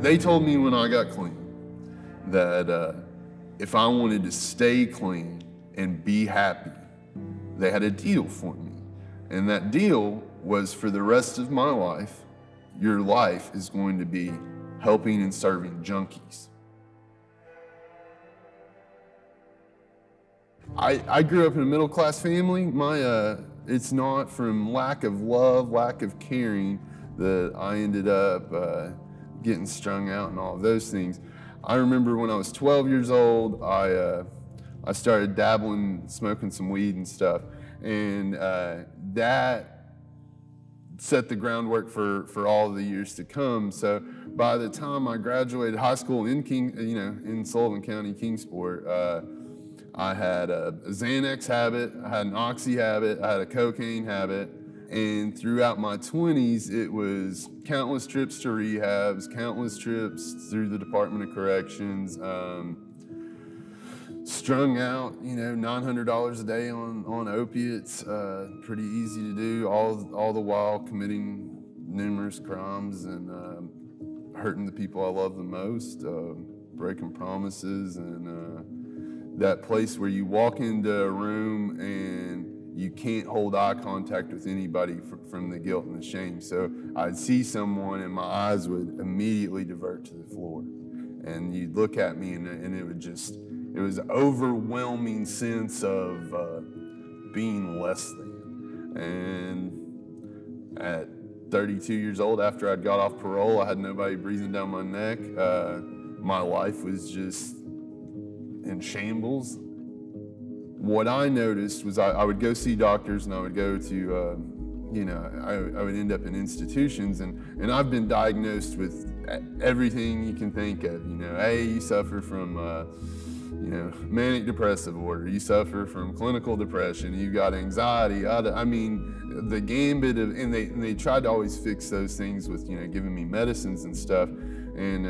They told me when I got clean that if I wanted to stay clean and be happy, they had a deal for me. And that deal was for the rest of my life, your life is going to be helping and serving junkies. I grew up in a middle-class family. It's not from lack of love, lack of caring that I ended up getting strung out and all of those things. I remember when I was 12 years old, I started dabbling, smoking some weed and stuff, and that set the groundwork for all the years to come. So by the time I graduated high school in Sullivan County, Kingsport, I had a Xanax habit, I had an Oxy habit, I had a cocaine habit, and throughout my 20s, it was countless trips to rehabs, countless trips through the Department of Corrections, strung out, $900 a day on opiates, pretty easy to do, all the while committing numerous crimes and hurting the people I love the most, breaking promises, and that place where you walk into a room and you can't hold eye contact with anybody from the guilt and the shame. So I'd see someone and my eyes would immediately divert to the floor. And you'd look at me and it was an overwhelming sense of being less than. And at 32 years old, after I'd got off parole, I had nobody breathing down my neck. My life was just in shambles. What I noticed was I would go see doctors and I would go to, I would end up in institutions and I've been diagnosed with everything you can think of. Hey, you suffer from, manic depressive disorder, you suffer from clinical depression, you got anxiety. The gambit of, and they tried to always fix those things with, giving me medicines and stuff. And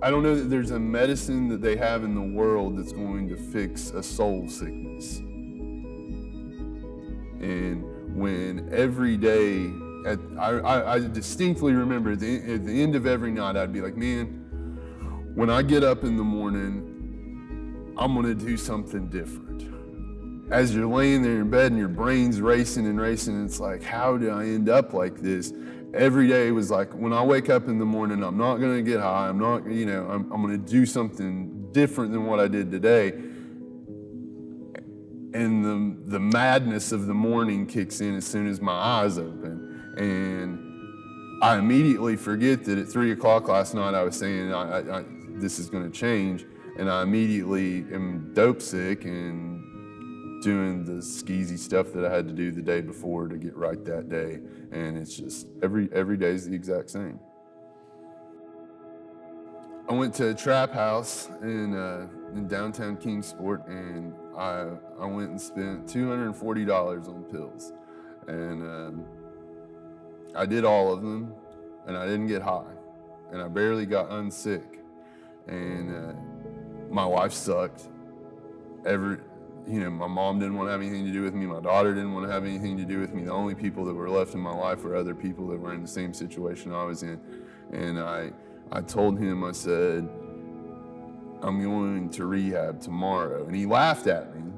I don't know that there's a medicine that they have in the world that's going to fix a soul sickness. And when every day, I distinctly remember at the end of every night, I'd be like, man, when I get up in the morning, I'm gonna do something different. As you're laying there in bed and your brain's racing and racing, and it's like, how did I end up like this? Every day was like, when I wake up in the morning, I'm not gonna get high, I'm gonna do something different than what I did today. And the madness of the morning kicks in as soon as my eyes open. And I immediately forget that at 3 o'clock last night I was saying, this is gonna change. And I immediately am dope sick and doing the skeezy stuff that I had to do the day before to get right that day. And it's just, every day is the exact same. I went to a trap house in downtown Kingsport, and I went and spent $240 on pills. And I did all of them, and I didn't get high. And I barely got unsick. And my life sucked. My mom didn't want to have anything to do with me. My daughter didn't want to have anything to do with me. The only people that were left in my life were other people that were in the same situation I was in. And I told him, I said, I'm going to rehab tomorrow. And he laughed at me.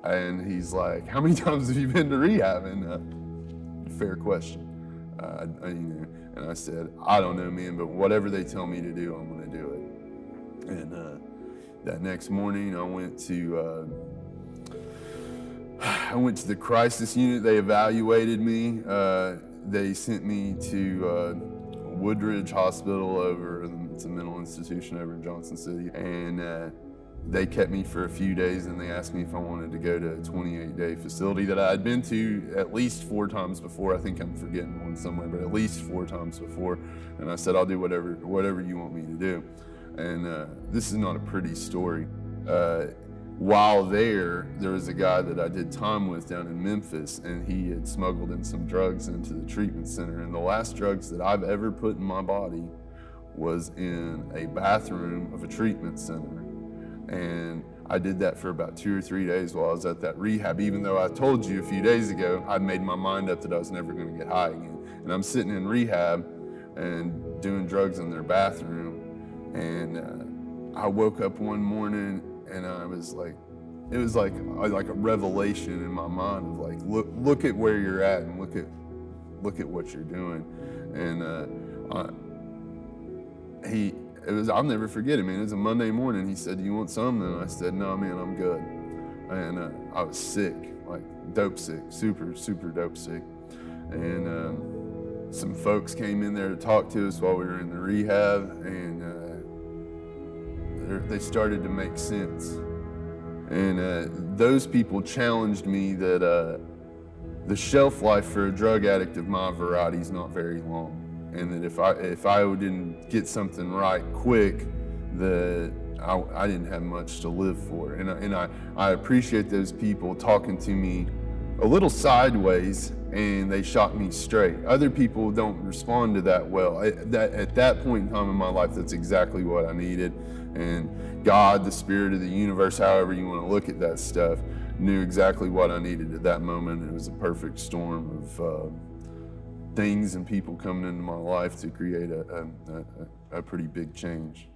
And he's like, how many times have you been to rehab? And fair question. And I said, I don't know, man, but whatever they tell me to do, I'm going to do it. And that next morning, I went to the crisis unit. They evaluated me. They sent me to Woodridge Hospital it's a mental institution over in Johnson City. And they kept me for a few days and they asked me if I wanted to go to a 28-day facility that I had been to at least 4 times before. I think I'm forgetting one somewhere, but at least 4 times before. And I said, I'll do whatever you want me to do. And this is not a pretty story. While there was a guy that I did time with down in Memphis, and he had smuggled in some drugs into the treatment center. And the last drugs that I've ever put in my body was in a bathroom of a treatment center. And I did that for about 2 or 3 days while I was at that rehab, even though I told you a few days ago I'd made my mind up that I was never going to get high again. And I'm sitting in rehab and doing drugs in their bathroom. And I woke up one morning and I was like, it was like a revelation in my mind of like, look at where you're at and look at what you're doing. And I'll never forget it, man. It was a Monday morning. He said, "Do you want some?" And I said, "No, man, I'm good." And I was sick, like dope sick, super, super dope sick. And some folks came in there to talk to us while we were in the rehab, and they started to make sense. And those people challenged me that the shelf life for a drug addict of my variety is not very long, and that if I didn't get something right quick, that I didn't have much to live for. And I appreciate those people talking to me a little sideways, and they shot me straight. Other people don't respond to that well. At that point in time in my life, that's exactly what I needed. And God, the spirit of the universe, however you want to look at that stuff, knew exactly what I needed at that moment. It was a perfect storm of things and people coming into my life to create a pretty big change.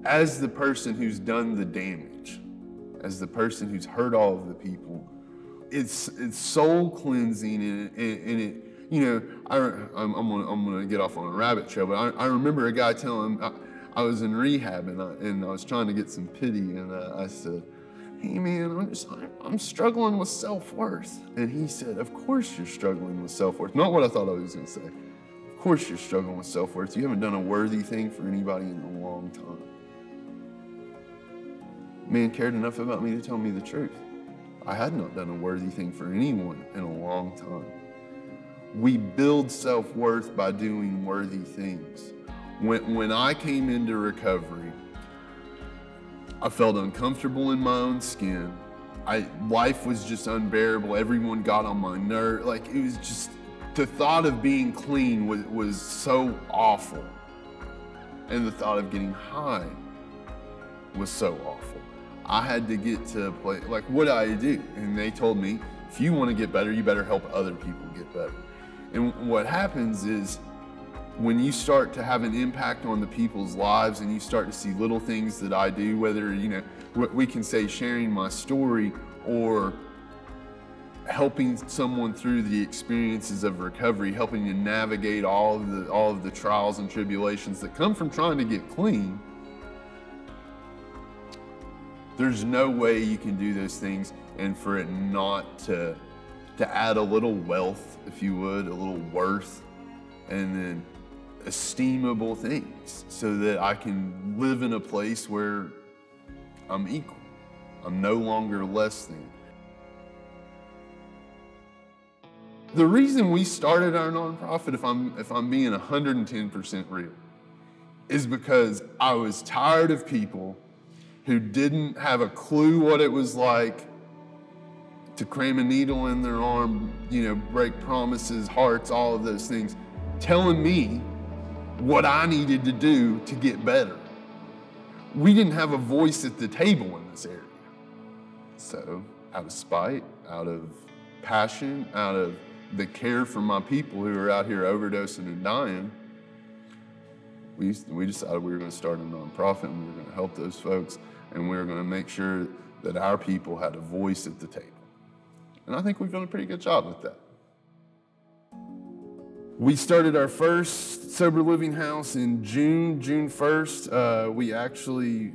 As the person who's done the damage, as the person who's hurt all of the people, it's soul cleansing, and it, you know, I'm gonna get off on a rabbit trail, but I remember a guy telling, I was in rehab and I was trying to get some pity, and I said, "Hey man, I'm struggling with self-worth." And he said, "Of course you're struggling with self-worth." Not what I thought I was gonna say. Of course you're struggling with self-worth. You haven't done a worthy thing for anybody in a long time. Man cared enough about me to tell me the truth. I had not done a worthy thing for anyone in a long time. We build self-worth by doing worthy things. When I came into recovery, I felt uncomfortable in my own skin. Life was just unbearable. Everyone got on my nerve. Like, it was just, the thought of being clean was so awful. And the thought of getting high was so awful. I had to get to a place, like, what do I do? And they told me, if you want to get better, you better help other people get better. And what happens is, when you start to have an impact on the people's lives and you start to see little things that I do, whether, you know, we can say sharing my story or helping someone through the experiences of recovery, helping you navigate all of the trials and tribulations that come from trying to get clean, there's no way you can do those things and for it not to add a little wealth, if you would, a little worth, and then esteemable things, so that I can live in a place where I'm equal. I'm no longer less than. The reason we started our nonprofit, if I'm being 110% real, is because I was tired of people who didn't have a clue what it was like to cram a needle in their arm, you know, break promises, hearts, all of those things, telling me what I needed to do to get better. We didn't have a voice at the table in this area. So, out of spite, out of passion, out of the care for my people who are out here overdosing and dying, we decided we were going to start a nonprofit, and we were going to help those folks, and we were going to make sure that our people had a voice at the table. And I think we've done a pretty good job with that. We started our first sober living house in June 1st.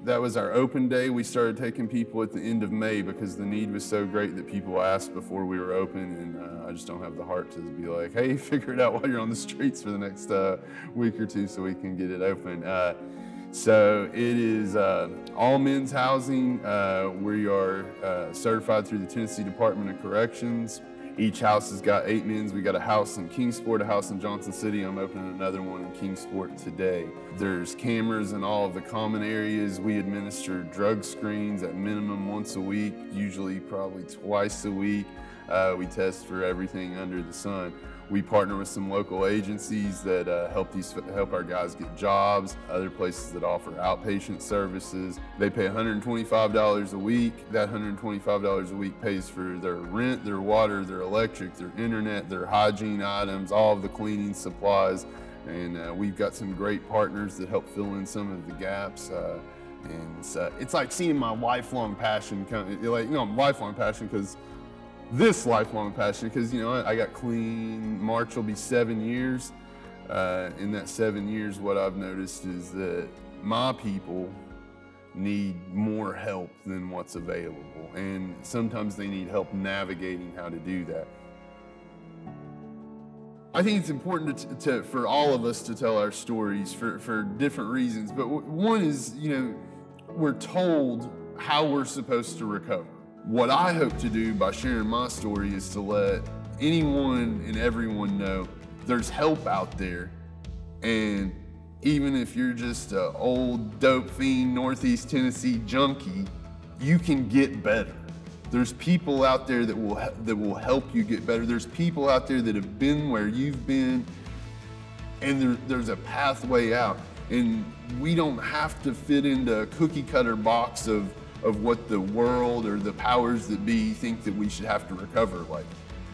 That was our open day. We started taking people at the end of May because the need was so great that people asked before we were open, and I just don't have the heart to be like, hey, figure it out while you're on the streets for the next week or two so we can get it open. So it is all men's housing. We are certified through the Tennessee Department of Corrections. Each house has got 8 men's. We got a house in Kingsport, a house in Johnson City. I'm opening another one in Kingsport today. There's cameras in all of the common areas. We administer drug screens at minimum once a week, usually probably twice a week. We test for everything under the sun. We partner with some local agencies that help our guys get jobs, other places that offer outpatient services. They pay $125 a week. That $125 a week pays for their rent, their water, their electric, their internet, their hygiene items, all of the cleaning supplies, And we've got some great partners that help fill in some of the gaps. And it's like seeing my lifelong passion lifelong passion because lifelong passion because, I got clean. March will be 7 years. In that 7 years, what I've noticed is that my people need more help than what's available. And sometimes they need help navigating how to do that. I think it's important for all of us to tell our stories for different reasons. But one is, we're told how we're supposed to recover. What I hope to do by sharing my story is to let anyone and everyone know there's help out there. And even if you're just an old dope fiend, Northeast Tennessee junkie, you can get better. There's people out there that will help you get better. There's people out there that have been where you've been, and there's a pathway out. And we don't have to fit into a cookie cutter box of what the world or the powers that be think that we should have to recover like.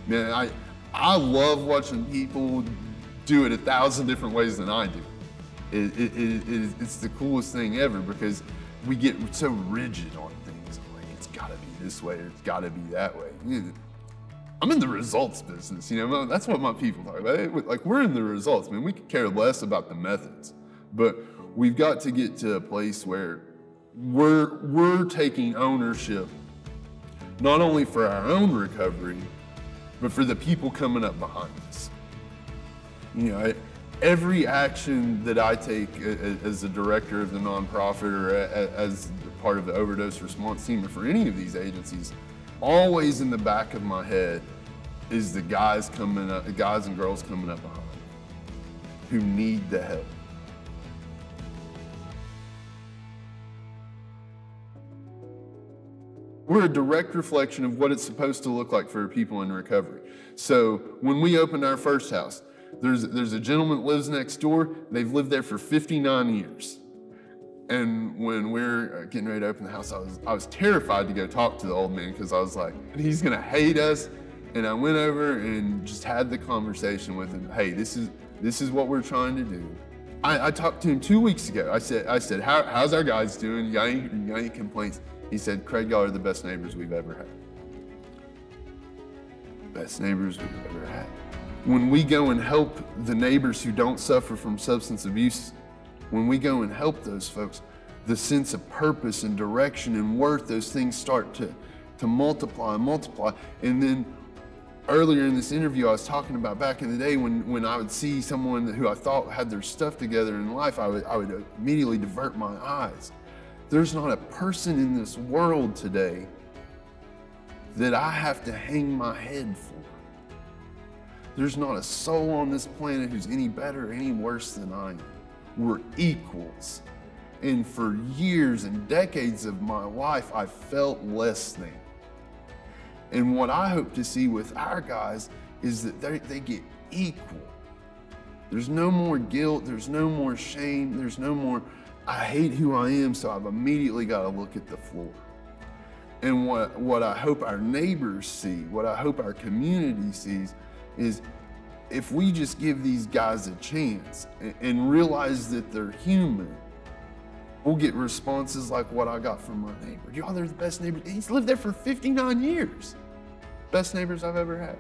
Man, I love watching people do it 1,000 different ways than I do. It's the coolest thing ever because we get so rigid on things. Like, it's gotta be this way or it's gotta be that way. I'm in the results business, that's what my people talk about. Like, we're in the results, man. We could care less about the methods, but we've got to get to a place where we're taking ownership, not only for our own recovery, but for the people coming up behind us. Every action that I take as a director of the nonprofit or as part of the overdose response team or for any of these agencies, always in the back of my head is the guys and girls coming up behind who need the help. We're a direct reflection of what it's supposed to look like for people in recovery. So when we opened our first house, there's a gentleman that lives next door. They've lived there for 59 years. And when we're getting ready to open the house, I was terrified to go talk to the old man because I was like, he's gonna hate us. And I went over and just had the conversation with him. Hey, this is what we're trying to do. I talked to him 2 weeks ago. I said, how's our guys doing? You got any complaints? He said, Craig, y'all are the best neighbors we've ever had. Best neighbors we've ever had. When we go and help the neighbors who don't suffer from substance abuse, when we go and help those folks, the sense of purpose and direction and worth, those things start to multiply and multiply. And then earlier in this interview, I was talking about back in the day when I would see someone who I thought had their stuff together in life, I would immediately divert my eyes. There's not a person in this world today that I have to hang my head for. There's not a soul on this planet who's any better or any worse than I am. We're equals. And for years and decades of my life, I felt less than. And what I hope to see with our guys is that they get equal. There's no more guilt, there's no more shame, there's no more, I hate who I am, so I've immediately got to look at the floor. And what I hope our neighbors see, what I hope our community sees, is if we just give these guys a chance and realize that they're human, we'll get responses like what I got from my neighbor. Y'all, they're the best neighbors. He's lived there for 59 years. Best neighbors I've ever had.